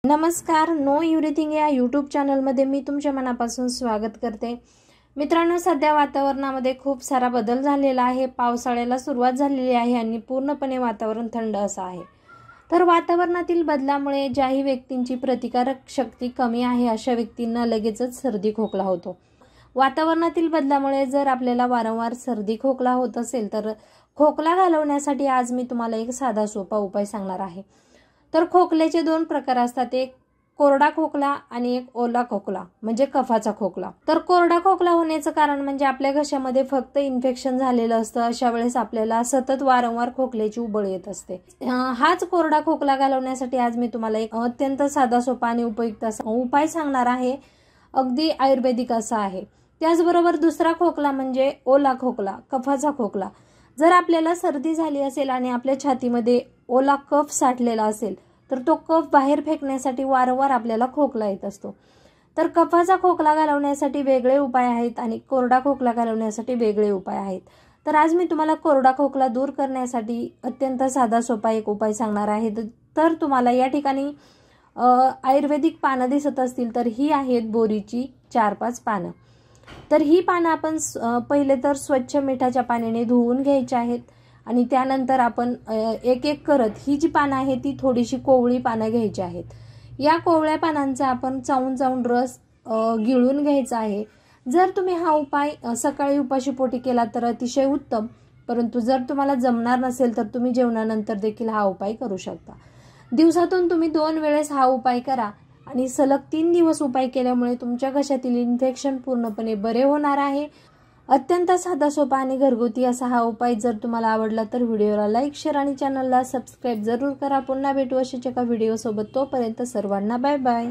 नमस्कार, know everything या YouTube चॅनलमध्ये मी तुमच्या मनापासून स्वागत करते। मित्रांनो, सध्या वातावरणामध्ये खूप सारा बदल झालेला आहे। पावसाळ्याला सुरुवात झालेली आहे आणि पूर्णपणे वातावरण थंड असं आहे। तर वातावरणातील बदलामुळे ज्याही व्यक्तींची प्रतिकारक शक्ती कमी आहे अशा व्यक्तींना लगेचच सर्दी खोकला होतो। वातावरणातील बदलामुळे जर आपल्याला वारंवार सर्दी खोकला होत असेल तर खोकला घालवण्यासाठी आज मी तुम्हाला एक साधा सोपा उपाय सांगणार आहे। तर खोकल्याचे दोन प्रकार असतात, एक कोरडा खोकला आणि एक ओला खोकला म्हणजे कफाचा खोकला। तर कोरडा खोकला होण्याचं कारण म्हणजे आपल्या घशामध्ये फक्त इन्फेक्शन झालेलं असतं। अशा वेळेस आपल्याला सतत वारंवार खोकल्याची उबळ येत असते। हाच कोरडा खोकला घालवण्यासाठी आज मी तुम्हाला एक अत्यंत साधा सोपा आणि उपयुक्त असा उपाय सांगणार आहे, अगदी आयुर्वेदिक असा आहे। त्याचबरोबर दुसरा खोकला म्हणजे ओला खोकला, कफाचा खोकला। जर आपल्याला सर्दी झाली असेल आणि आपल्या छातीमध्ये ओला कफ साठलेला असेल तर तो कफ बाहेर फेकण्यासाठी वारंवार आपल्याला खोकला येत असतो। तर कफाचा खोकला घालवण्यासाठी वेगळे उपाय आहेत आणि कोरडा खोकला घालवण्यासाठी वेगळे उपाय आहेत। तर आज मी तुम्हाला कोरडा खोकला दूर करण्यासाठी अत्यंत साधा सोपा एक उपाय सांगणार आहे। तर तुम्हाला या ठिकाणी आयुर्वेदिक पानं दिसत असतील तर ही आहेत बोरीची 4-5 पानं। तर ही पानं आपण पहिले तर स्वच्छ मिठाच्या पाण्याने धुवून घ्यायची आहेत आणि त्यानंतर आपण एक एक करत ही जी पानं आहे ती थोडीशी कोवळी पानं घ्यायची आहेत। या कोवळ्या पानांचा आपण चावून रस गिळून घ्यायचा आहे। जर तुम्ही हा उपाय सकाळी उपाशी पोटी केला तर अतिशय उत्तम, परंतु जर तुम्हाला जमणार नसेल तर तुम्ही जेवणानंतर देखील हा उपाय करू शकता। दिवसातून तुम्ही 2 वेळेस हा उपाय करा आणि सलग 3 दिवस उपाय केल्यामुळे तुमच्या घशातील इन्फेक्शन पूर्णपणे बरे होणार आहे। अत्यंत साधा सोपा आणि घरगुती असा हा उपाय जर तुम्हाला आवडला तर व्हिडिओला लाईक, शेअर आणि चॅनलला सबस्क्राईब जरूर करा। पुन्हा भेटू अशाच एका व्हिडिओ सोबत, तोपर्यंत सर्वांना बाय बाय।